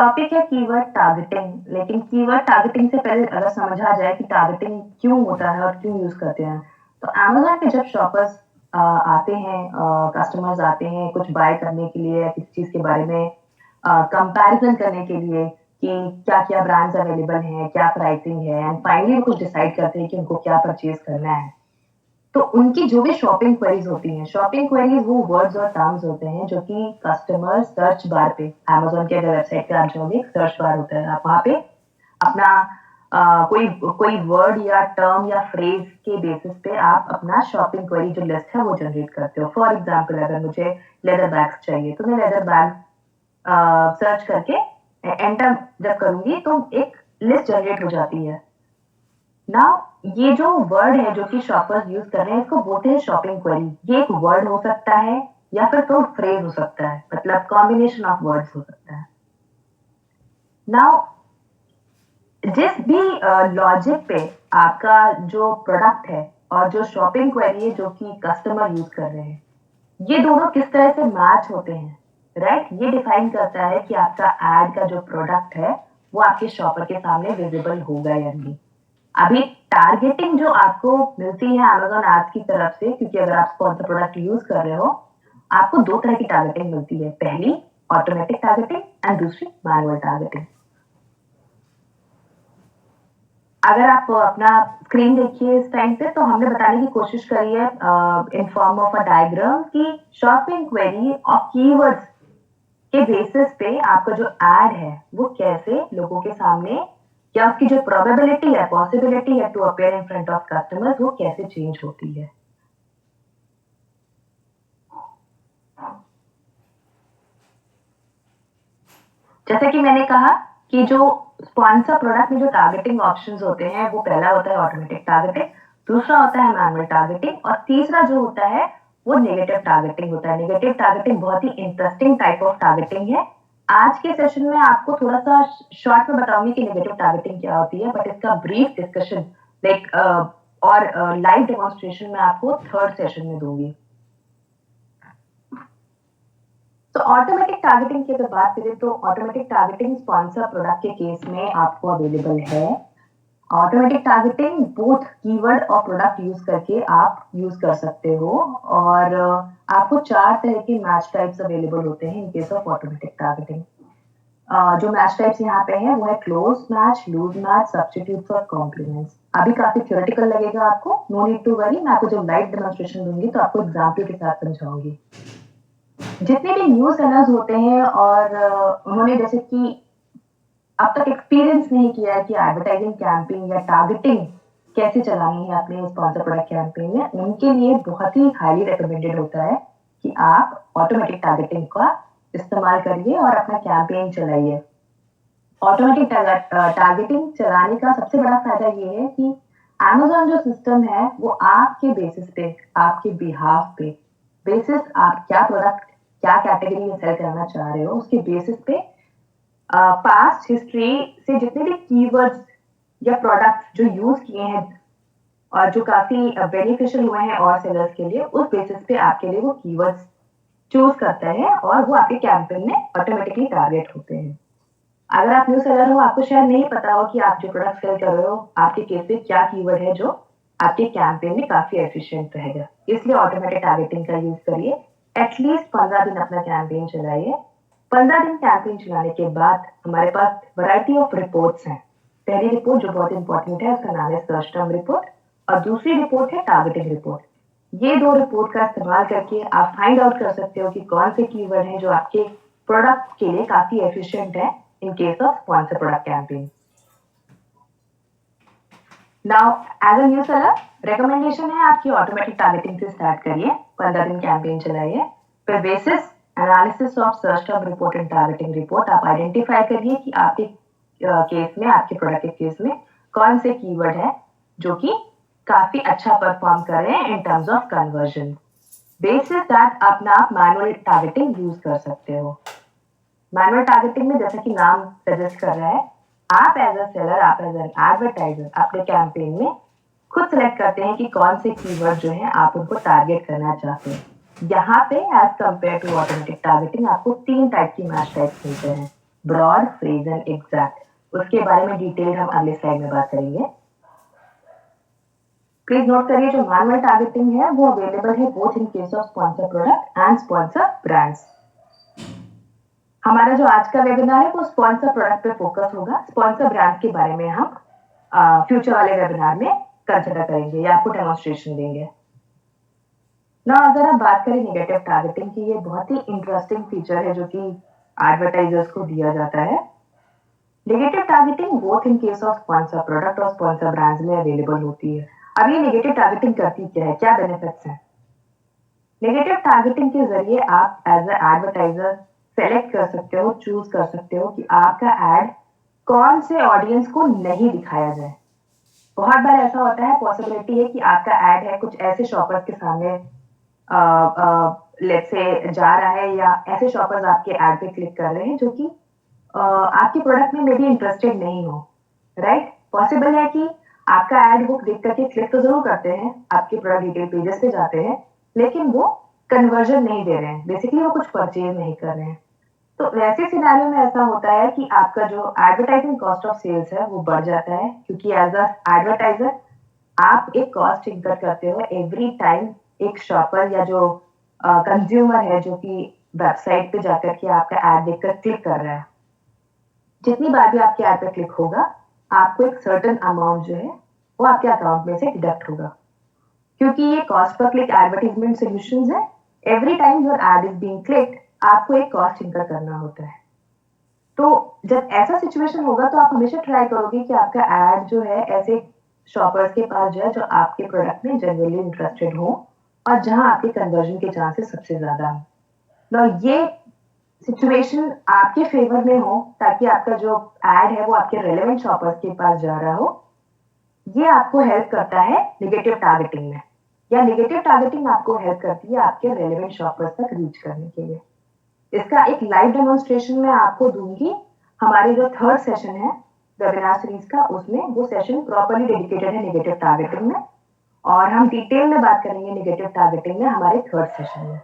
Topic है keyword targeting, लेकिन keyword targeting से पहले अगर समझा जाए कि टारगेटिंग क्यों होता है और क्यों यूज करते हैं। तो अमेज़न पे जब शॉपर्स आते हैं, कस्टमर्स आते हैं कुछ बाय करने के लिए या किसी चीज़ के बारे में कंपैरिज़न करने के लिए कि क्या-क्या ब्रांड्स अवेलेबल हैं, क्या प्राइसिंग है एंड फाइनली वो कुछ डिसाइड करते हैं कि उनको क्या परचेज़ करना है। तो उनकी जो भी शॉपिंग क्वेरीज होती हैं, शॉपिंग क्वेरीज वो वर्ड्स और टर्म्स होते हैं जो कि कस्टमर सर्च बार पे अमेज़न के अगर वेबसाइट पे आप जाओगे, एक सर्च बार होता है, आप वहाँ पे अपना कोई कोई वर्ड या टर्म या फ्रेज के बेसिस पे आप अपना शॉपिंग क्वेरी जो लिस्ट है वो जनरेट करते हो। फॉर एग्जांपल अगर मुझे लेदर बैग्स चाहिए तो मैं लेदर बैग सर्च करके एंटर जब करूँगी तो एक लिस्ट जनरेट हो जाती है। नाउ ये जो वर्ड है जो कि शॉपर्स यूज कर रहे हैं इसको बोलते हैं शॉपिंग क्वेरी। ये एक वर्ड हो सकता है या फिर तो फ्रेज हो सकता है, मतलब कॉम्बिनेशन ऑफ वर्ड्स हो सकता है। नाउ जिस भी लॉजिक पे आपका जो प्रोडक्ट है और जो शॉपिंग क्वेरी है जो कि कस्टमर यूज कर रहे हैं, ये दोनों किस तरह से मैच होते हैं, राइट? ये डिफाइन करता है कि आपका एड का जो प्रोडक्ट है वो आपके शॉपर के सामने विजिबल होगा या नहीं। अभी टारगेटिंग जो आपको मिलती है अमेज़न एड्स की तरफ से, क्योंकि अगर आप स्पॉन्सर प्रोडक्ट यूज़ कर रहे हो, आपको 2 तरह की टारगेटिंग मिलती है। पहली ऑटोमेटिक टारगेटिंग एंड दूसरी मैनुअल टारगेटिंग। अगर आप अपना स्क्रीन देखिए इस टाइम पे तो हमने बताने की कोशिश करी है in form of a diagram कि शॉपिंग क्वेरी और कीवर्ड्स के बेसिस पे आपका जो एड है वो कैसे लोगों के सामने या उसकी जो प्रोबेबिलिटी है, पॉसिबिलिटी है to appear in front of customers वो कैसे चेंज होती है। जैसे कि मैंने कहा कि जो स्पॉन्सर प्रोडक्ट में जो टारगेटिंग ऑप्शंस होते हैं वो पहला होता है ऑटोमेटिक टारगेटिंग, दूसरा होता है मैनुअल टारगेटिंग और तीसरा जो होता है वो नेगेटिव टारगेटिंग होता है। नेगेटिव टारगेटिंग बहुत ही इंटरेस्टिंग टाइप ऑफ टारगेटिंग है। आज के सेशन में आपको थोड़ा सा शॉर्ट में बताऊंगी कि नेगेटिव टारगेटिंग क्या होती है, बट इसका ब्रीफ डिस्कशन लाइक और लाइव डेमोन्स्ट्रेशन में आपको थर्ड सेशन में दूंगी। तो ऑटोमेटिक टारगेटिंग की अगर बात करें तो ऑटोमेटिक टारगेटिंग स्पॉन्सर प्रोडक्ट के केस में आपको अवेलेबल है। ऑटोमेटिक टारगेटिंग बोथ कीवर्ड और प्रोडक्ट यूज करके आप यूज कर सकते हो और आपको 4 तरह के मैच टाइप्स अवेलेबल होते हैं in case of automatic targeting. जो मैच टाइप्स यहाँ पे हैं वो है close match, loose match, substitutes और कॉम्प्लीमेंट्स। अभी काफी थ्योरेटिकल लगेगा आपको, नो नीड टू वरी, मैं आपको जब लाइव डेमोन्स्ट्रेशन दूंगी तो आपको एग्जाम्पल के साथ समझाऊंगी। जितने भी न्यू सेलर्स होते हैं और उन्होंने जैसे कि अब तक एक्सपीरियंस नहीं किया है कि एडवर्टाइजिंग कैंपेन या टारगेटिंग कैसे चलानी है अपने स्पॉन्सर प्रोडक्ट कैंपेन में, उनके लिए बहुत ही हाईली रिकमेंडेड होता है कि आप ऑटोमेटिक टारगेटिंग का इस्तेमाल करिए और अपना कैंपेन चलाइए। ऑटोमेटिक टारगेटिंग चलाने का सबसे बड़ा फायदा ये है कि अमेज़न जो सिस्टम है वो आपके बेसिस पे, आपके बिहाफ पे, बेसिस आप क्या प्रोडक्ट, क्या कैटेगरी में सेल करना चाह रहे हो, उसके बेसिस पे पास्ट हिस्ट्री से जितने भी कीवर्ड्स या प्रोडक्ट्स जो यूज किए हैं और जो काफी बेनिफिशियल हुए हैं और सेलर्स के लिए, उस बेसिस पे आपके लिए वो कीवर्ड्स चूज करता है और वो आपके कैंपेन में ऑटोमेटिकली टारगेट होते हैं। अगर आप न्यू सेलर हो, आपको शायद नहीं पता हो कि आप जो प्रोडक्ट सेल कर रहे हो आपके केस में क्या कीवर्ड है जो आपके कैंपेन में काफी एफिशिएंट रहेगा, इसलिए ऑटोमेटिक टारगेटिंग का यूज करिए। एटलीस्ट 15 दिन अपना कैंपेन चलाइए। 15 दिन कैंपेन चलाने के बाद हमारे पास वैरायटी ऑफ रिपोर्ट्स हैं। पहली रिपोर्ट जो बहुत इंपॉर्टेंट है उसका नाम है सर्च टर्म रिपोर्ट और दूसरी रिपोर्ट है टारगेटिंग रिपोर्ट। ये 2 रिपोर्ट का इस्तेमाल करके आप फाइंड आउट कर सकते हो कि कौन से कीवर्ड हैं जो आपके प्रोडक्ट के लिए काफी एफिशिएंट है in case of sponsor product campaign. Now, as a new seller, recommendation है आपकी ऑटोमेटिक टारगेटिंग से स्टार्ट करिए, 15 दिन कैंपेन चलाइए, फिर basis analysis of search term report and targeting report आप आइडेंटिफाई करिए कि आपके केस में, आपके प्रोडक्ट के केस में कौन से कीवर्ड है जो कि काफी अच्छा परफॉर्म कर रहे हैं इन terms of conversion. Basis that अपना आप मैनुअल टारगेटिंग यूज कर सकते हो। मैनुअल टारगेटिंग में जैसा कि नाम सजेस्ट कर रहा है, आप एज अ सेलर, आप एज एन एडवर्टाइजर अपने कैंपेन में खुद सेलेक्ट करते हैं कि कौन से कीवर्ड जो है आप उनको टारगेट करना चाहते हैं। यहाँ पे as compared to automatic targeting आपको 3 टाइप की मैच टाइप्स मिलते हैं। Broad, phrase and exact. उसके बारे में डिटेल हम अगले स्लाइड में बात करेंगे। प्लीज नोट करिए जो मैनुअल टारगेटिंग है वो अवेलेबल है both in case of sponsor product and sponsor brands. हमारा जो आज का वेबिनार है वो स्पॉन्सर प्रोडक्ट पे फोकस होगा। स्पॉन्सर ब्रांड के बारे में हम फ्यूचर वाले वेबिनार में कंसिडर करेंगे या आपको डेमोन्स्ट्रेशन देंगे ना। अगर आप बात करें नेगेटिव टारगेटिंग की, ये बहुत ही इंटरेस्टिंग फीचर है जो कि एडवर्टाइजर्स को दिया जाता है। Negative targeting both in case of sponsor product और स्पॉन्सर ब्रांड्स में अवेलेबल होती है। अब ये नेगेटिव टारगेटिंग करती क्या है, क्या बेनिफिट्स हैं? नेगेटिव टारगेटिंग के जरिए आप एज ए एडवर्टाइजर सेलेक्ट कर सकते हो, चूज कर सकते हो कि आपका एड कौन से ऑडियंस को नहीं दिखाया जाए। बहुत बार ऐसा होता है, पॉसिबिलिटी है कि आपका एड है कुछ ऐसे शॉपर्स के सामने लेट्स से जा रहा है, या ऐसे शॉपर्स आपके एड पे क्लिक कर रहे हैं जो कि आपके प्रोडक्ट में मे बी इंटरेस्टेड नहीं हो। राइट, पॉसिबल है कि आपका एड बुक देख करके क्लिक तो जरूर करते हैं, आपके प्रोडक्ट डिटेल पेजेस पे जाते हैं, लेकिन वो कन्वर्जन नहीं दे रहे हैं, बेसिकली वो कुछ परचेज नहीं कर रहे हैं। तो वैसे सिनेरियो में ऐसा होता है कि आपका जो एडवर्टाइजिंग कॉस्ट ऑफ सेल्स है वो बढ़ जाता है, क्योंकि एज अ एडवर्टाइजर आप एक कॉस्ट इंकर करते हो एवरी टाइम एक शॉपर या जो कंज्यूमर है जो कि वेबसाइट पे जाकर के आपका एड देखकर क्लिक कर रहा है। जितनी बार भी आपके ऐड पे क्लिक होगा, आपको एक सर्टेन अमाउंट जो है वो आपके अकाउंट में से डिडक्ट होगा, क्योंकि ये cost per click advertisement solutions है। Every time your ad is being clicked, आपको एक कॉस्ट इंकर करना होता है। तो जब ऐसा सिचुएशन होगा तो आप हमेशा ट्राई करोगे कि आपका एड जो है ऐसे शॉपर्स के पास जाए जो आपके प्रोडक्ट में जनरली इंटरेस्टेड हो और जहां आपके कन्वर्जन के चांसेस सबसे ज्यादा हो। ना ये सिचुएशन आपके फेवर में हो ताकि आपका जो एड है वो आपके रेलेवेंट शॉपर्स के पास जा रहा हो। ये आपको हेल्प करता है निगेटिव टारगेटिंग में, या निगेटिव टारगेटिंग आपको हेल्प करती है आपके रेलेवेंट शॉपर्स तक रीच करने के लिए। इसका एक लाइव डेमोन्स्ट्रेशन मैं आपको दूंगी। हमारे जो थर्ड सेशन है वेबिनार सीरीज का, उसमें वो सेशन प्रॉपर्ली डेडिकेटेड है निगेटिव टारगेटिंग में, और हम डिटेल में बात करेंगे निगेटिव टारगेटिंग में हमारे थर्ड सेशन में।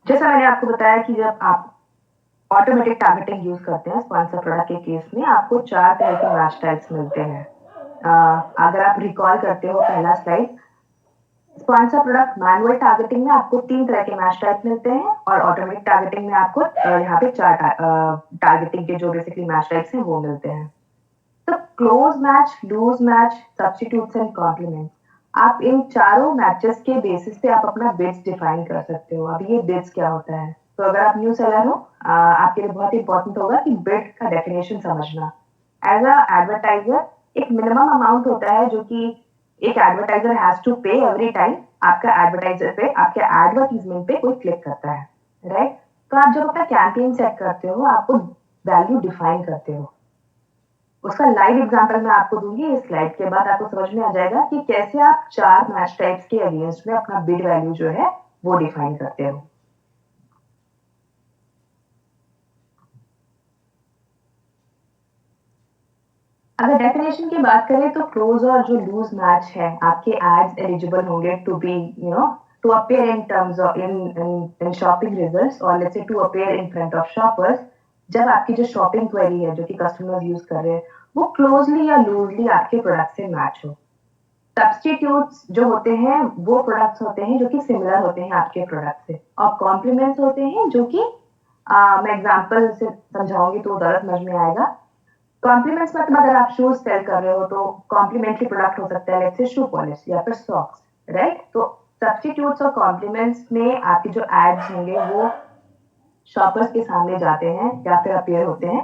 जैसा मैंने आपको बताया कि जब आप ऑटोमेटिक टारगेटिंग यूज करते हैं स्पॉन्सर प्रोडक्ट के केस में, आपको 4 तरह के मैच टाइप्स मिलते हैं। अगर आप रिकॉल करते हो पहला slide, sponsor product manual targeting में आपको 3 तरह के मैच टाइप मिलते हैं, और ऑटोमेटिक टारगेटिंग में आपको यहाँ पे 4 टारगेटिंग के जो बेसिकली मैच टाइप्स हैं वो मिलते हैं। तो close match, loose match, substitutes and complements, आप इन चारों मैचेस के बेसिस पे आप अपना बिड्स डिफाइन कर सकते हो। अब ये बिड्स क्या होता है, तो अगर आप न्यू सेलर हो, आपके लिए बहुत इंपॉर्टेंट होगा कि बिड का डेफिनेशन समझना। एज अ एडवर्टाइजर एक मिनिमम अमाउंट होता है जो कि एक एडवर्टाइजर हैज टू पे एवरी टाइम आपका एडवर्टाइजर पे, आपके एडवर्टीजमेंट पे कोई क्लिक करता है। राइट, तो आप जब अपना कैंपेन सेट करते हो, आपको वैल्यू डिफाइन करते हो। उसका लाइव एग्जांपल मैं आपको दूंगी इस स्लाइड के बाद, आपको समझ में आ जाएगा कि कैसे आप 4 मैच टाइप्स के अगेंस्ट में अपना बिड वैल्यू जो है वो डिफाइन करते हो। अगर डेफिनेशन की बात करें तो क्लोज और जो लूज मैच है, आपके एड्स एलिजिबल होंगे to be to appear in terms of in shopping results, और let's say to appear in front of shoppers, जब आपकी जो शॉपिंग क्वेरी है जो कि कस्टमर्स यूज कर रहे हैं वो क्लोजली या लूजली आपके प्रोडक्ट से मैच हो। सब्स्टिट्यूट्स जो होते हैं वो प्रोडक्ट्स होते हैं जो कि सिमिलर होते हैं आपके प्रोडक्ट से, और कॉम्प्लीमेंट्स होते हैं जो कि मैं एग्जांपल से समझाऊंगी तो ज्यादा समझ में आएगा। कॉम्प्लीमेंट्स मतलब अगर आप शूज सेल कर रहे हो तो कॉम्प्लीमेंट्री प्रोडक्ट हो सकता है लेट्स से शू पॉलिश या फिर सॉक्स। राइट, तो सब्स्टिट्यूट्स और कॉम्प्लीमेंट्स में आपके जो एड्स होंगे वो शॉपर्स के सामने जाते हैं या फिर अपीयर होते हैं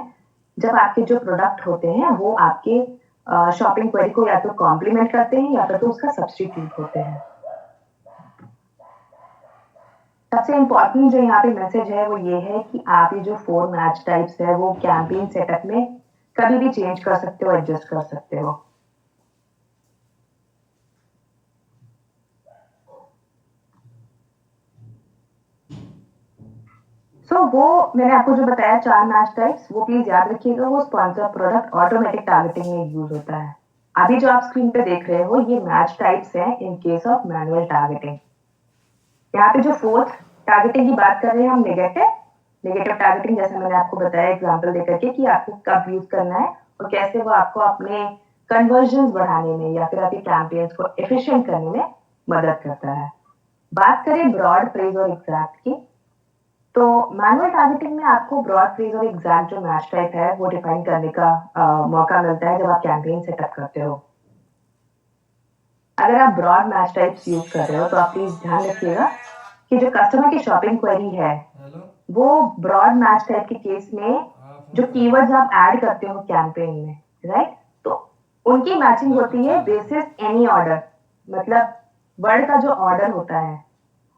जब आपके जो प्रोडक्ट होते हैं वो आपके शॉपिंग क्वेरी को या तो कॉम्प्लीमेंट करते हैं या फिर तो उसका सब्स्टिट्यूट होते हैं। सबसे इम्पोर्टेंट जो यहाँ पे मैसेज है वो ये है कि आप ये जो 4 मैच टाइप्स है वो कैंपेन सेटअप में कभी भी चेंज कर सकते हो, एडजस्ट कर सकते हो। सो वो मैंने आपको जो बताया 4 मैच टाइप्स, वो प्लीज याद रखिएगा, वो स्पॉन्सर प्रोडक्ट ऑटोमेटिक टारगेटिंग में यूज होता है। अभी जो आप स्क्रीन पे देख रहे हो ये मैच टाइप्स हैं in case of manual targeting. यहाँ पे जो फोर्थ टारगेटिंग की बात कर रहे हैं हम, नेगेटिव नेगेटिव टारगेटिंग, जैसे मैंने आपको बताया एग्जांपल देकर के कि आपको कब यूज करना है और कैसे वो आपको अपने कन्वर्जन बढ़ाने में या फिर आपके कैंपेन्स को एफिशिएंट करने में मदद करता है। बात करें ब्रॉड, फ्रेज और एग्जैक्ट की, तो मैनुअल टारगेटिंग में आपको ब्रॉड, फ्रेज और एग्जैक्ट जो मैच टाइप है वो डिफाइन करने का मौका मिलता है जब आप कैंपेन सेटअप करते हो। अगर आप ब्रॉड मैच टाइप्स यूज कर रहे हो तो आप प्लीज ध्यान रखिएगा कि जो कस्टमर की शॉपिंग क्वेरी है वो ब्रॉड मैच टाइप के केस में जो कीवर्ड्स आप ऐड करते हो कैंपेन में, राइट, तो उनकी मैचिंग होती है बेसिस एनी ऑर्डर। मतलब वर्ड का जो ऑर्डर होता है,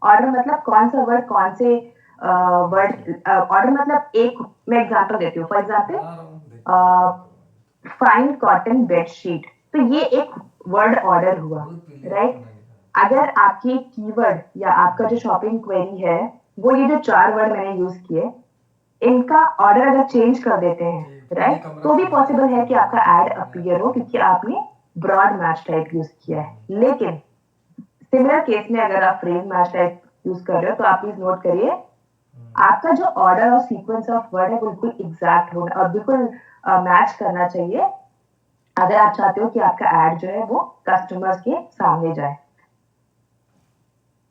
ऑर्डर मतलब कौन सा वर्ड कौन से वर्ड, ऑर्डर मतलब एक, मैं एग्जांपल देती हूँ, for example fine cotton bedsheet, तो ये एक वर्ड ऑर्डर हुआ, राइट। अगर आपकी कीवर्ड या आपका जो शॉपिंग क्वेरी है वो ये जो 4 वर्ड मैंने यूज किए, इनका ऑर्डर अगर चेंज कर देते हैं, राइट, तो भी पॉसिबल है कि आपका एड अपीयर हो क्योंकि आपने ब्रॉड मैच टाइप यूज किया है। लेकिन सिमिलर केस में अगर आप फ्रेज मैच टाइप यूज कर रहे हो तो आप प्लीज नोट करिए आपका जो ऑर्डर और सीक्वेंस ऑफ वर्ड है बिल्कुल एग्जैक्ट होना और बिल्कुल मैच करना चाहिए अगर आप चाहते हो कि आपका एड जो है वो कस्टमर्स के सामने जाए।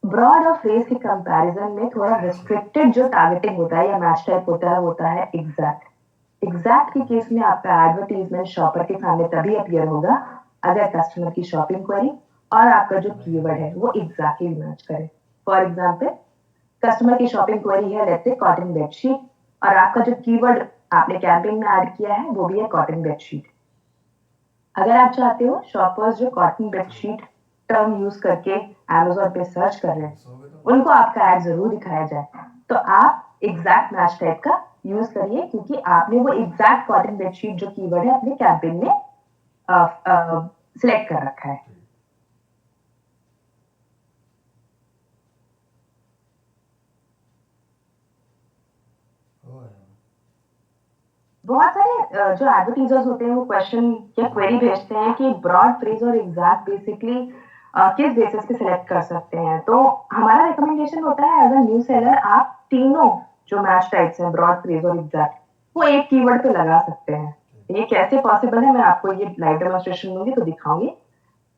ब्रॉड और फ्रेज के कंपैरिजन में थोड़ा रिस्ट्रिक्टेड जो टारगेटिंग होता है या मैच टाइप होता है एग्जैक्ट। एग्जैक्ट के केस में आपका एडवर्टीजमेंट शॉपर के सामने तभी अपीयर होगा अगर कस्टमर की शॉपिंग क्वेरी और आपका जो कीवर्ड है वो एग्जैक्टली मैच करे। फॉर एग्जाम्पल, कस्टमर की शॉपिंग क्वेरी है लेट्स से कॉटन बेडशीट और आपका जो कीवर्ड आपने कैंपेन में ऐड किया है वो भी है कॉटन बेडशीट। अगर आप चाहते हो शॉपर्स जो कॉटन बेडशीट टर्म यूज करके अमेजोन पे सर्च कर रहे हैं उनको आपका एड जरूर दिखाया जाए, तो आप एग्जैक्ट मैच टाइप का यूज करिए क्योंकि आपने वो एग्जैक्ट कॉटन बेडशीट जो कीवर्ड है अपने कैंपेन में सिलेक्ट कर रखा है। बहुत सारे जो एडवर्टीजर्स होते हैं वो क्वेश्चन या क्वेरी भेजते हैं कि ब्रॉड, फ्रेज और एग्जैक्ट बेसिकली किस बेसिस पे सिलेक्ट कर सकते हैं। तो हमारा रिकमेंडेशन होता है एज अ न्यू सेलर आप तीनों जो मैच टाइप्स हैं ब्रॉड, फ्रेज और एग्जैक्ट वो एक कीवर्ड पे लगा सकते हैं। ये कैसे पॉसिबल है मैं आपको ये लाइव डेमोन्स्ट्रेशन दूंगी तो दिखाऊंगी।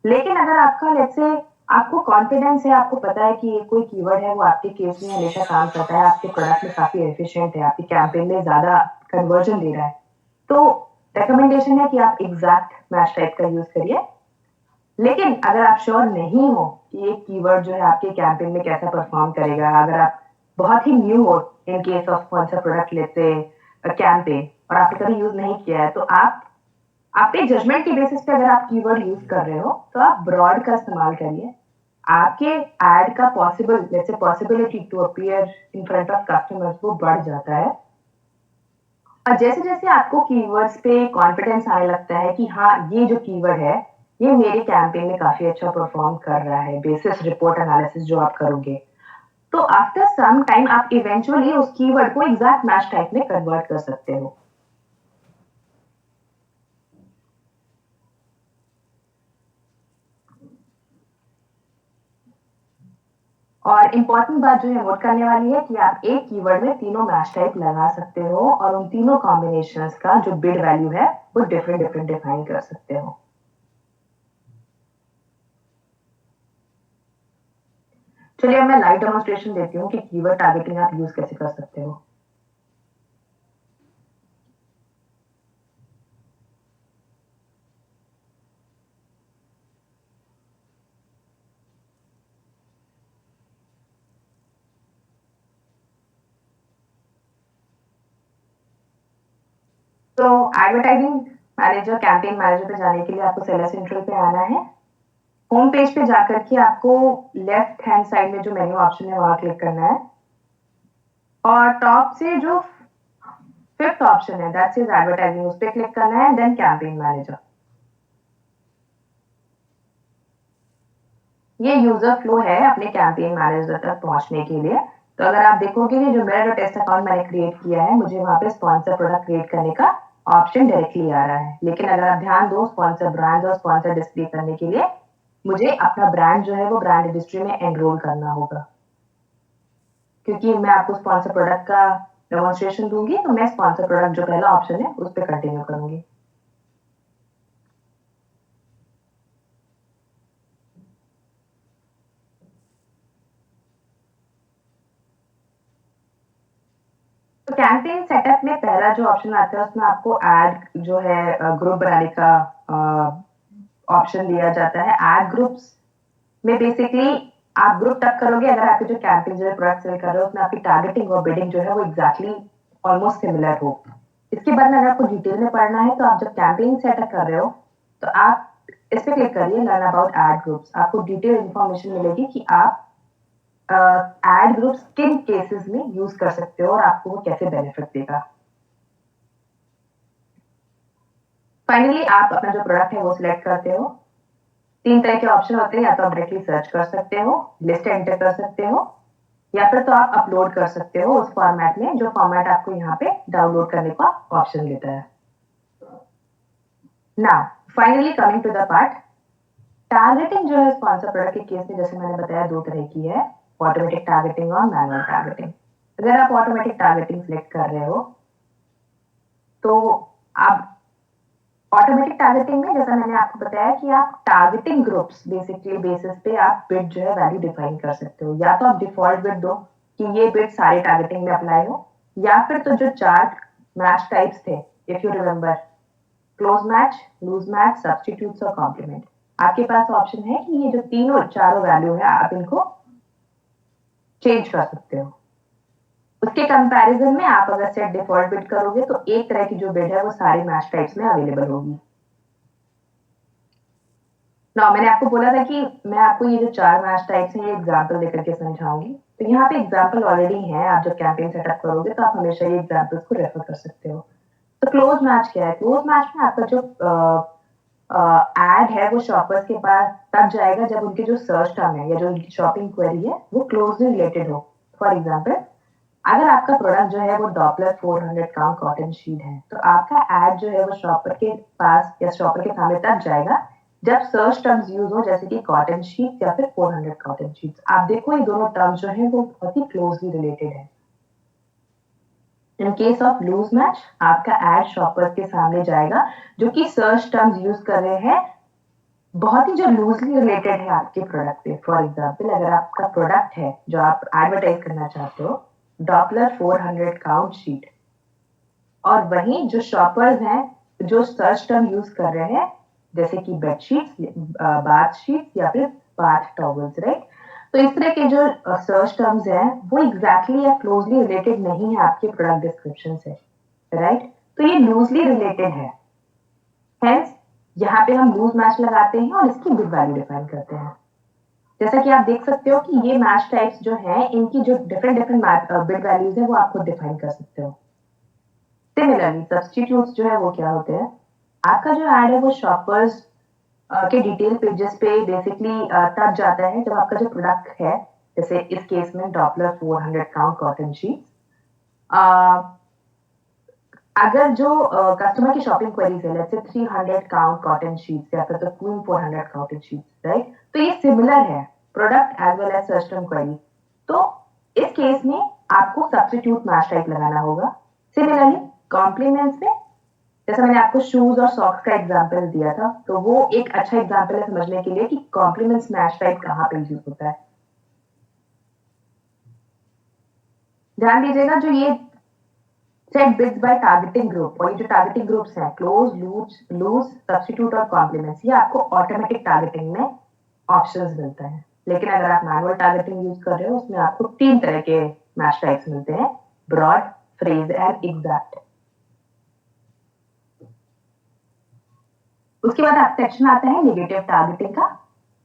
लेकिन अगर आपका लेट्स से आपको कॉन्फिडेंस है, आपको पता है कि ये कोई कीवर्ड है वो आपके केस में हमेशा काम करता है, आपके प्रोडक्ट में काफी एफिशिएंट है, आपकी कैंपेन में ज्यादा कन्वर्जन दे रहा है, तो रिकमेंडेशन है कि आप एग्जैक्ट मैच टाइप का यूज करिए। लेकिन अगर आप श्योर नहीं हो कि ये कीवर्ड जो है आपके कैंपेन में कैसा परफॉर्म करेगा, अगर आप बहुत ही न्यू हो इन केस ऑफ कौन सा प्रोडक्ट लेते कैंपेन और आपने कभी यूज नहीं किया है, तो आप आपके जजमेंट के बेसिस पे अगर आप कीवर्ड यूज कर रहे हो तो आप ब्रॉड का इस्तेमाल करिए। आपके एड का पॉसिबल जैसे possibility to appear in front of customers वो बढ़ जाता है। और जैसे जैसे आपको कीवर्ड्स पे कॉन्फिडेंस आने लगता है कि हाँ ये जो कीवर्ड है ये मेरे कैंपेन में काफी अच्छा परफॉर्म कर रहा है बेसिस रिपोर्ट एनालिसिस जो आप करोगे, तो आफ्टर सम टाइम आप इवेंचुअली उस कीवर्ड को एग्जैक्ट मैच टाइप में कन्वर्ट कर सकते हो। और इम्पोर्टेंट बात जो है नोट करने वाली है कि आप एक कीवर्ड में तीनों मैच टाइप लगा सकते हो और उन तीनों कॉम्बिनेशंस का जो बिड वैल्यू है वो डिफरेंट डिफरेंट डिफाइन कर सकते हो। चलिए अब मैं लाइव डेमोन्स्ट्रेशन देती हूँ कि कीवर्ड टारगेटिंग आप यूज कैसे कर सकते हो। तो एडवर्टाइजिंग मैनेजर, कैंपेन मैनेजर पे जाने के लिए आपको सेलर सेंट्रल पे आना है। होम पेज पे जाकर के आपको लेफ्ट हैंड साइड में जो मेन्यू ऑप्शन है वहां क्लिक करना है और टॉप से जो फिफ्थ ऑप्शन है दैट इज एडवर्टाइजिंग उस पर क्लिक करना है, देन कैंपेन मैनेजर। ये यूजर फ्लो है अपने कैंपेन मैनेजर तक पहुंचने के लिए। तो अगर आप देखोगे कि जो मेरा जो टेस्ट अकाउंट मैंने क्रिएट किया है, मुझे वहाँ पे स्पॉन्सर प्रोडक्ट क्रिएट करने का ऑप्शन डायरेक्टली आ रहा है। लेकिन अगर आप ध्यान दो, स्पॉन्सर ब्रांड और स्पॉन्सर डिस्प्ले करने के लिए मुझे अपना ब्रांड जो है वो ब्रांड रजिस्ट्री में एनरोल करना होगा, क्योंकि मैं आपको स्पॉन्सर प्रोडक्ट का डेमोन्स्ट्रेशन दूंगी, तो मैं स्पॉन्सर प्रोडक्ट जो पहला ऑप्शन है उस पर कंटिन्यू करूंगी। तो कैंपेन सेटअप में पहला जो ऑप्शन आता है उसमें आपको ऐड जो है ग्रुप बनाने का ऑप्शन दिया जाता है। ऐड ग्रुप्स में बेसिकली आप ग्रुप तब करोगे अगर आपके जो कैंपेन जो प्रोडक्ट सेल कर रहे हो उसमें आपकी टारगेटिंग और बिडिंग जो है वो एग्जैक्टली ऑलमोस्ट सिमिलर हो। इसके बाद में अगर आपको डिटेल में पढ़ना है तो आप जब कैंपेन सेटअप कर रहे हो तो आप इस पे क्लिक करिए लर्न अबाउट एड ग्रुप्स। आपको डिटेल इंफॉर्मेशन मिलेगी कि आप एड ग्रुप्स किन केसेस में यूज कर सकते हो और आपको वो कैसे बेनिफिट देगा। फाइनली आप अपना जो प्रोडक्ट है वो सिलेक्ट करते हो। 3 तरह के ऑप्शन होते हैं, या तो आप डायरेक्टली सर्च कर सकते हो, लिस्ट एंटर कर सकते हो, या फिर तो आप अपलोड कर सकते हो उस फॉर्मेट में जो फॉर्मेट आपको यहाँ पे डाउनलोड करने का ऑप्शन देता है। Now finally coming to the part, targeting जो है स्पॉन्सर प्रोडक्ट के केस में जैसे मैंने बताया 2 तरह की है, ऑटोमेटिक टारगेटिंग और मैनुअल टारगेटिंग। अगर आप ऑटोमेटिक टारगेटिंग सिलेक्ट कर रहे हो तो आप ऑटोमेटिक टारगेटिंग में जैसा मैंने आपको बताया कि आप टारगेटिंग ग्रुप्स बेसिकली बेसिस पे आप बिड जो है वैल्यू डिफाइन कर सकते हो। या तो आप डिफॉल्ट बिड दो कि ये बिड सारे टारगेटिंग में अप्लाई हो, या फिर तो जो 4 मैच टाइप्स थे if you remember, close match, loose match, substitutes और कॉम्प्लीमेंट, आपके पास ऑप्शन है कि ये जो तीनों चारों वैल्यू है आप इनको चेंज कर सकते हो। उसके कंपैरिजन में आप अगर सेट डिफॉल्ट बिड करोगे तो एक तरह की जो बिड है वो सारे मैच टाइप्स में अवेलेबल होगी। ना मैंने आपको बोला था कि मैं आपको ये जो 4 मैच टाइप्स हैं ये एग्जांपल देकर के समझाऊंगी, तो यहाँ पे एग्जांपल ऑलरेडी है। आप जब कैंपेन सेटअप करोगे तो आप हमेशा ये एग्जांपल्स को रेफर कर सकते हो। तो क्लोज मैच क्या है? क्लोज मैच में आपका जो एड है वो शॉपर्स के पास तब जाएगा जब उनके जो सर्च टर्म है या जो उनकी शॉपिंग क्वेरी है वो क्लोजली रिलेटेड हो। फॉर एग्जाम्पल, अगर आपका प्रोडक्ट जो है वो डॉपलर 400 काउंट कॉटन शीट है तो आपका एड जो है वो शॉपर के पास या शॉपर के सामने तब जाएगा जब सर्च टर्म्स यूज हो, जैसे कि कॉटन शीट या फिर 400 कॉटन शीट्स। आप देखो ये दोनों टर्म्स जो है वो बहुत ही क्लोजली रिलेटेड है। In case of loose match आपका एड शॉपर्स के सामने जाएगा जो कि सर्च टर्म्स यूज कर रहे हैं बहुत ही जो लूजली रिलेटेड है आपके प्रोडक्ट पे। फॉर एग्जाम्पल, अगर आपका प्रोडक्ट है जो आप एडवर्टाइज करना चाहते हो डॉपलर 400 काउंट शीट, और वहीं जो शॉपर्स हैं जो सर्च टर्म यूज कर रहे हैं जैसे कि बेडशीट्स, बाथ शीट्स या फिर बाथ टॉवल्स, राइट? तो इस तरह के जो सर्च टर्म्स हैं वो एग्जैक्टली या क्लोजली रिलेटेड नहीं है आपके प्रोडक्ट डिस्क्रिप्शन से, राइट? तो ये लूजली रिलेटेड है, हेंस यहाँ पे हम लूज मैच लगाते हैं और इसकी बिड वैल्यू डिफाइन करते हैं। जैसा कि आप देख सकते हो कि ये मैच टाइप्स जो हैं इनकी जो डिफरेंट डिफरेंट बिड वैल्यूज है वो आप खुद डिफाइन कर सकते हो। सिमिलरली सब्स्टिट्यूट्स जो है वो क्या होते हैं? आपका जो एड है वो शॉपर्स के डिटेल पेजेस पे बेसिकली तब जाता है जब आपका जो प्रोडक्ट है, जैसे इस केस में डॉपलर 400 काउंट कॉटन शीट, अगर जो कस्टमर की शॉपिंग क्वेरीज है let's say 300 count cotton sheets या फिर तो क्वीन 400 कॉटन शीट्स, राइट? तो ये सिमिलर है product as well as system query. तो इस केस में आपको सब्स्टिट्यूट मैच टाइप लगाना होगा। सिमिलरली कॉम्प्लीमेंट्स में जैसे मैंने आपको शूज और सॉक्स का एग्जांपल दिया था तो वो एक अच्छा एग्जांपल है समझने के लिए कि कॉम्प्लीमेंट्स मैच टाइप कहाँ पे यूज होता है। ध्यान दीजिएगा जो ये set bids by targeting group और ये जो टारगेटिंग ग्रुप्स हैं क्लोज, लूज, सब्स्टिट्यूट और कॉम्प्लीमेंट्स, ये आपको ऑटोमेटिक टारगेटिंग में ऑप्शंस मिलते हैं। लेकिन अगर आप मैनुअल टारगेटिंग यूज कर रहे हो उसमें आपको 3 तरह के मैच टाइप्स मिलते हैं, ब्रॉड, फ्रेज एंड एग्जैक्ट। उसके बाद आप सेक्शन आता है नेगेटिव टारगेटिंग का।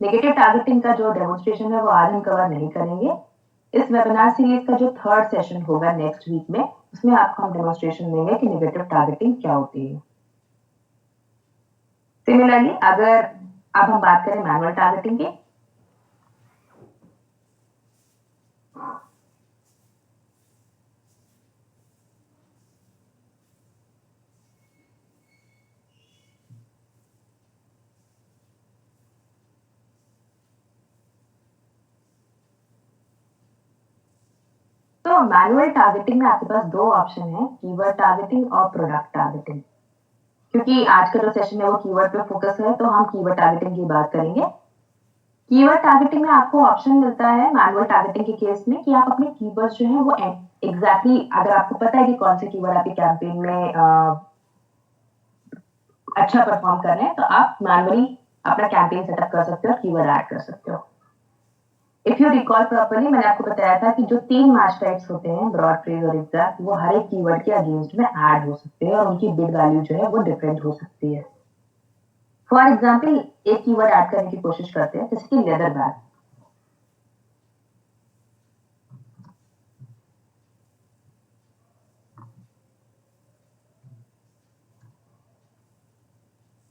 नेगेटिव टारगेटिंग का जो डेमोन्स्ट्रेशन है वो आज हम कवर नहीं करेंगे। इस वेबिनार सीरीज का जो 3rd सेशन होगा नेक्स्ट वीक में उसमें आपको हम डेमोन्स्ट्रेशन देंगे कि नेगेटिव टारगेटिंग क्या होती है। सिमिलरली अगर अब हम बात करें मैनुअल टारगेटिंग की, तो मैनुअल टारगेटिंग में आपके पास दो ऑप्शन है, कीवर्ड टारगेटिंग और प्रोडक्ट टारगेटिंग। क्योंकि आज का जो सेशन है वो कीवर्ड पे फोकस है, तो हम कीवर्ड टारगेटिंग की बात करेंगे। कीवर्ड टारगेटिंग में आपको ऑप्शन मिलता है मैनुअल टारगेटिंग के केस में कि आप अपने कीवर्ड्स जो है वो एग्जैक्टली अगर आपको पता है कि कौन से कीवर्ड आपके कैंपेन में अच्छा परफॉर्म कर रहे हैं, तो आप मैनुअली अपना कैंपेन सेटअप कर सकते हो, कीवर्ड ऐड कर सकते हो। इफ यू रिकॉल प्रॉपर्ली, मैंने आपको बताया था कि जो 3 मैच टाइप्स होते हैं, ब्रॉड, फ्रेज और एग्जैक्ट, वो हर एक कीवर्ड के अगेंस्ट में ऐड हो सकते हैं और उनकी बिड वैल्यू जो है वो डिफरेंट हो सकती है। फॉर एग्जाम्पल, एक कीवर्ड ऐड करने की कोशिश करते हैं, जैसे कि लेदर बैग।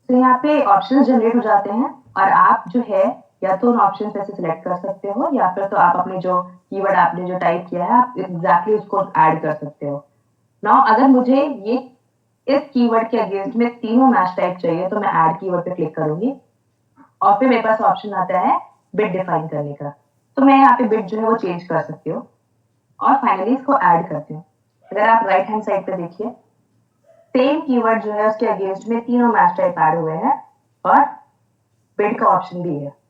तो यहाँ पे ऑप्शंस जनरेट हो जाते हैं और आप जो है या तो उन ऑप्शन में से सिलेक्ट कर सकते हो या फिर तो आप अपने जो कीवर्ड आपने जो टाइप किया है आप एग्जैक्टली उसको ऐड कर सकते हो। नाउ अगर मुझे ये इस कीवर्ड के अगेंस्ट में तीनों मैच टाइप चाहिए, तो मैं ऐड कीवर्ड पे क्लिक करूंगी और फिर मेरे पास ऑप्शन आता है बिट डिफाइन करने का। तो मैं यहाँ पे बिट जो है वो चेंज कर सकती हूँ और फाइनली इसको ऐड करती हूँ। अगर आप राइट हैंड साइड पे देखिए, सेम कीवर्ड जो है उसके अगेंस्ट में तीनों मैच टाइप ऐड हुए हैं और बिड का ऑप्शन भी है।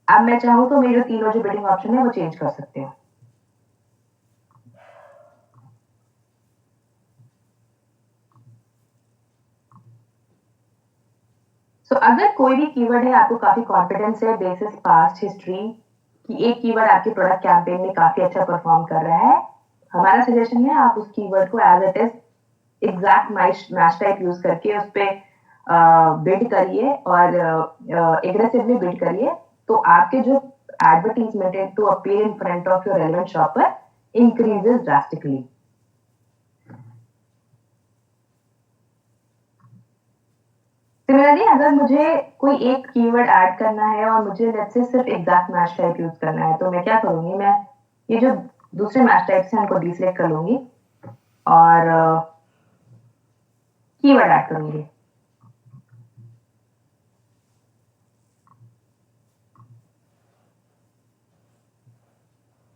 अब मैं चाहूँ तो मेरे तीनों जो बिडिंग ऑप्शन है वो चेंज कर सकते हैं। तो अगर कोई भी कीवर्ड है, आपको काफी कॉन्फिडेंस है बेसिस पास्ट हिस्ट्री कि एक कीवर्ड आपके प्रोडक्ट कैंपेन में काफी अच्छा परफॉर्म कर रहा है, हमारा सजेशन है आप उस कीवर्ड को as it is exact match type use करके उस पे बिड करिए और एग्रेसिवली बिड करिए, तो आपके जो एडवर्टीजमेंट है to appear in front of your relevant shopper increases drastically. Similarly अगर मुझे कोई एक कीवर्ड ऐड करना है और मुझे लेट्स से सिर्फ एग्जैक्ट मैच टाइप यूज करना है, तो मैं क्या करूंगी, मैं ये जो दूसरे मैच टाइप्स हैं उनको डिसेलेक्ट कर लूंगी और कीवर्ड ऐड करूंगी।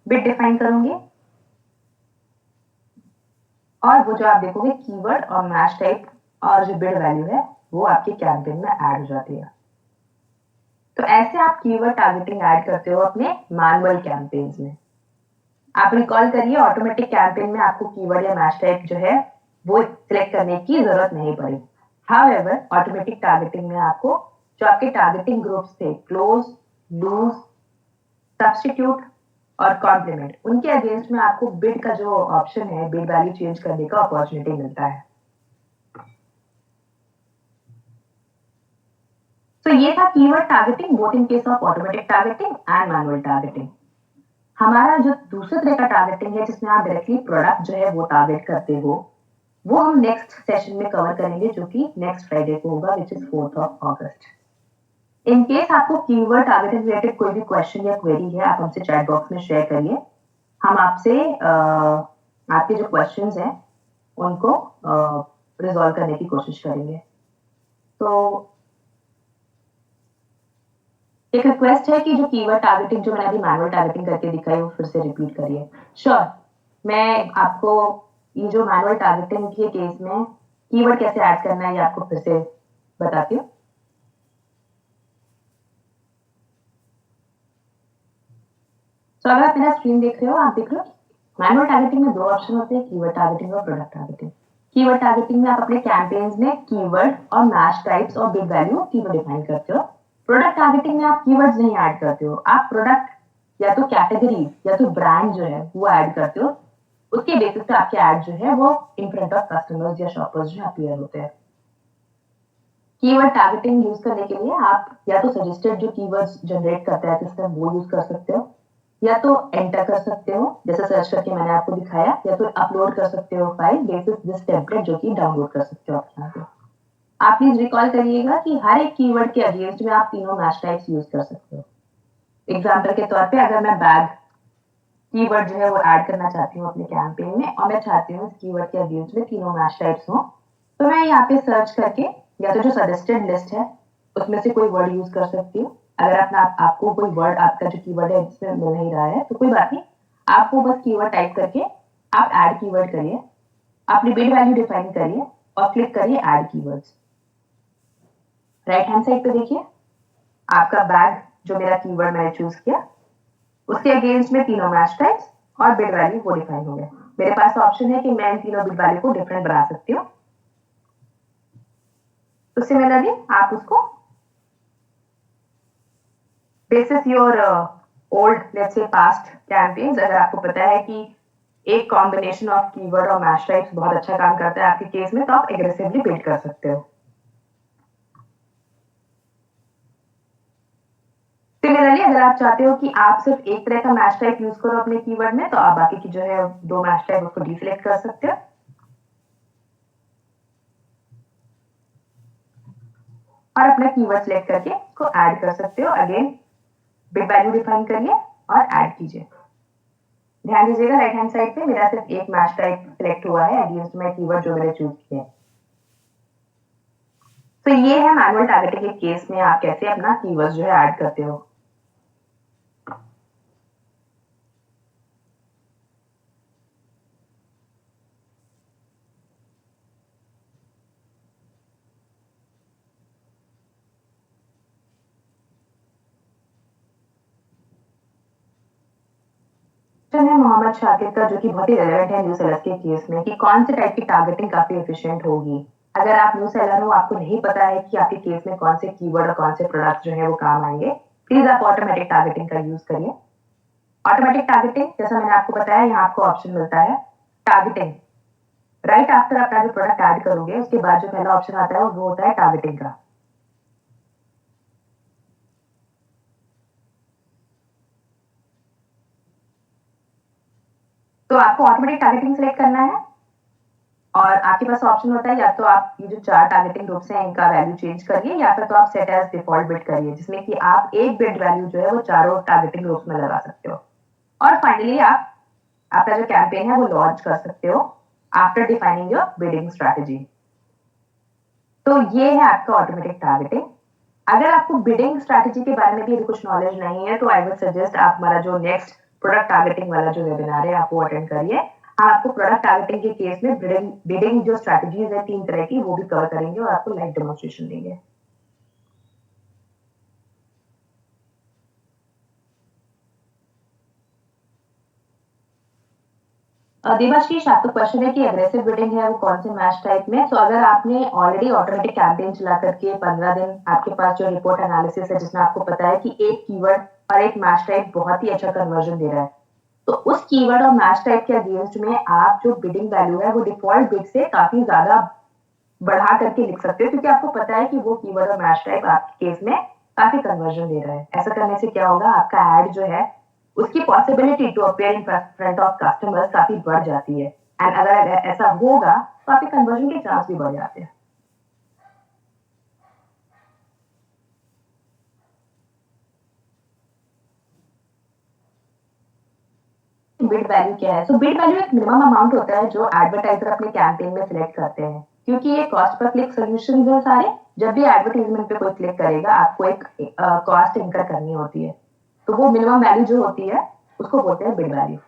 बिट डिफाइन करूंगी और वो जो आप देखोगे कीवर्ड और मैच टाइप और जो बिड वैल्यू है वो आपके कैंपेन में ऐड हो जाती है। तो ऐसे आप कीवर्ड टारगेटिंग ऐड करते हो अपने मैनुअल कैंपेन्स में। आप रिकॉल करिए, ऑटोमेटिक कैंपेन में आपको कीवर्ड या मैच टाइप जो है वो सिलेक्ट करने की जरूरत नहीं पड़ी। हाउएवर ऑटोमेटिक टारगेटिंग में आपको जो आपके टारगेटिंग ग्रुप्स थे, क्लोज, लूज, सब्स्टिट्यूट और कॉम्प्लीमेंट, उनके अगेंस्ट में आपको बिड का जो ऑप्शन है, बिड वैल्यू चेंज करने का अपॉर्चुनिटी मिलता है। तो ये था keyword targeting both in case of automatic targeting and manual targeting. हमारा जो दूसरे तरह का टारगेटिंग है जिसमें आप डायरेक्टली प्रोडक्ट जो है वो टारगेट करते हो, वो हम नेक्स्ट सेशन में कवर करेंगे जो कि नेक्स्ट फ्राइडे को होगा, which is 4th of August। In case आपको कीवर्ड टारगेटिंग रिलेटेड कोई भी क्वेश्चन या क्वेरी है, आप हमसे चैट बॉक्स में शेयर करिए। हम आपसे आपके जो क्वेश्चंस हैं उनको रिजॉल्व करने की कोशिश करेंगे। तो एक रिक्वेस्ट है कि जो कीवर्ड टारगेटिंग जो मैंने अभी मैनुअल टारगेटिंग करके दिखाई वो फिर से रिपीट करिए। श्योर, मैं आपको ये जो मैनुअल टारगेटिंग के केस में कीवर्ड कैसे ऐड करना है ये आपको फिर से बताती हूँ। तो अगर आप मेरा स्क्रीन देख रहे हो, आप देख रहे हो मैनुअल टारगेटिंग में दो ऑप्शन होते हैं, कीवर्ड टारगेटिंग और प्रोडक्ट टारगेटिंग। कीवर्ड टारगेटिंग में आप अपने कैंपेन्स में कीवर्ड और मैच टाइप्स और बिग वैल्यू कीवर्ड डिफाइन करते हो। प्रोडक्ट टारगेटिंग में आप कीवर्ड्स नहीं ऐड करते हो, आप प्रोडक्ट या तो कैटेगरी या तो ब्रांड जो है वो ऐड करते हो। उसके बेसिस पे आपके ऐड जो है वो इन फ्रंट ऑफ कस्टमर्स या शॉपर्स जो अपीयर होते हैं। कीवर्ड टारगेटिंग यूज करने के लिए आप या तो सजेस्टेड जो कीवर्ड्स जनरेट करता है सिस्टम वो यूज कर सकते हो, या तो एंटर कर सकते हो जैसे सर्च करके मैंने आपको दिखाया, या तो अपलोड कर सकते हो फाइल बेसिस दिस टेम्पलेट जो कि डाउनलोड कर सकते हो अपने यहाँ पे। आप प्लीज रिकॉल करिएगा कि हर एक कीवर्ड के अगेंस्ट में आप तीनों मैच टाइप्स यूज कर सकते हो। एग्जाम्पल के तौर पे अगर मैं बैग कीवर्ड जो है वो ऐड करना चाहती हूँ अपने कैंपेन में और मैं चाहती हूँ इस कीवर्ड के अगेंस्ट में तीनों मैच टाइप्स हो, तो मैं यहाँ पे सर्च करके या तो जो सजेस्टेड लिस्ट है उसमें से कोई वर्ड यूज कर सकती हूँ। अगर अपना आपको कोई वर्ड आपका जो कीवर्ड है इसमें मिल नहीं रहा है तो कोई बात नहीं, आप वो बस कीवर्ड टाइप करके आप ऐड कीवर्ड करिए, अपनी बिड वैल्यू डिफाइन करिए और क्लिक करिए add keywords. Right hand side पे देखिए आपका बैग जो मेरा कीवर्ड मैंने चूज किया उसके अगेंस्ट में तीनों मैच टाइप्स और बिड वैल्यू वो डिफाइन हो गया। मेरे पास ऑप्शन है कि मैं इन तीनों बिड वैल्यू को डिफरेंट बना सकती हूँ। तो सिमिलरली आप उसको basis your old let's say past campaigns, अगर आपको पता है कि एक कॉम्बिनेशन ऑफ कीवर्ड और मैच टाइप्स बहुत अच्छा काम करता है आपके केस में, तो आप एग्रेसिवली बिल्ड कर सकते हो। सिमिलरली अगर आप चाहते हो कि आप सिर्फ एक तरह का मैच टाइप यूज करो अपने कीवर्ड में, तो आप बाकी की जो है दो मैच टाइप उसको डिसेलेक्ट कर सकते हो और अपना कीवर्ड सिलेक्ट करके उसको ऐड कर सकते हो। अगेन बिग वैल्यू डिफाइन करिए और ऐड कीजिए। ध्यान दीजिएगा राइट हैंड साइड पे मेरा सिर्फ एक मैच टाइप सिलेक्ट हुआ है अगेंस्ट में कीवर्ड जो मैंने चूज किया है। तो ये है मैनुअल टारगेटिंग के केस में आप कैसे अपना कीवर्ड जो है ऐड करते हो। क्वेश्चन है मोहम्मद शाकिर का जो कि बहुत ही रेलेवेंट है न्यू सेलर के केस में कि कौन से टाइप की टारगेटिंग काफी एफिशिएंट होगी। अगर आप न्यू सेलर हो आपको नहीं पता है कि आपके केस में कौन से कीवर्ड और कौन से प्रोडक्ट जो है वो काम आएंगे, प्लीज आप ऑटोमेटिक टारगेटिंग का यूज करिए। ऑटोमेटिक टारगेटिंग जैसा मैंने आपको बताया यहाँ आपको ऑप्शन मिलता है टारगेटिंग। राइट आफ्टर अपना जो प्रोडक्ट ऐड करोगे उसके बाद जो पहला ऑप्शन आता है वो होता है टारगेटिंग का। तो आपको ऑटोमेटिक टारगेटिंग सिलेक्ट करना है और आपके पास ऑप्शन होता है या तो आप ये जो चार टारगेटिंग ग्रुप्स हैं इनका वैल्यू चेंज करिए या फिर तो आप सेट एज डिफॉल्ट बिड करिए जिसमें कि आप एक बिड वैल्यू जो है वो चारों टारगेटिंग ग्रुप्स में लगा सकते हो। और फाइनली आप आपका जो कैंपेन है वो लॉन्च कर सकते हो after defining your bidding strategy. तो ये है आपका ऑटोमेटिक टारगेटिंग। अगर आपको बिडिंग स्ट्रैटेजी के बारे में भी कुछ नॉलेज नहीं है तो आई वुड सजेस्ट आप हमारा जो नेक्स्ट प्रोडक्ट टारगेटिंग वाला जो वेबिनार है आप वो अटेंड करिए। हम आपको प्रोडक्ट टारगेटिंग के केस में बिडिंग जो स्ट्रैटेजीज है तीन तरह की वो भी कवर करेंगे और आपको लाइव डेमोन्स्ट्रेशन देंगे। देवाशीष आपका क्वेश्चन है कि एग्रेसिव बिडिंग है वो कौन से मैच टाइप में। तो अगर आपने ऑलरेडी ऑटोमेटिक कैंपेन चला करके 15 दिन आपके पास जो रिपोर्ट एनालिसिस है जिसमें आपको पता है कि एक कीवर्ड और एक मैच टाइप बहुत ही अच्छा कन्वर्जन दे रहा है, तो उस कीवर्ड और मैच टाइप के अगेंस्ट में आप जो बिडिंग वैल्यू है वो डिफॉल्ट बिड से काफी ज्यादा बढ़ा करके लिख सकते हो क्योंकि आपको पता है कि वो कीवर्ड और मैच टाइप आपके केस में काफी कन्वर्जन दे रहा है। ऐसा करने से क्या होगा आपका एड जो है उसकी possibility to appear in front of customers काफी बढ़ जाती है एंड अगर ऐसा होगा तो आपके कन्वर्जन के चांस भी बढ़ जाते हैं। बिड वैल्यू क्या है? सो बिड वैल्यू एक मिनिमम अमाउंट होता है जो एडवर्टाइजर अपने कैंपेन में सिलेक्ट करते हैं क्योंकि ये कॉस्ट पर क्लिक सोल्यूशन है सारे। जब भी एडवर्टाइजमेंट पे कोई क्लिक करेगा आपको एक कॉस्ट इनकर करनी होती है, तो वो मिनिमम वैल्यू जो होती है उसको बोलते हैं बिड वैल्यू।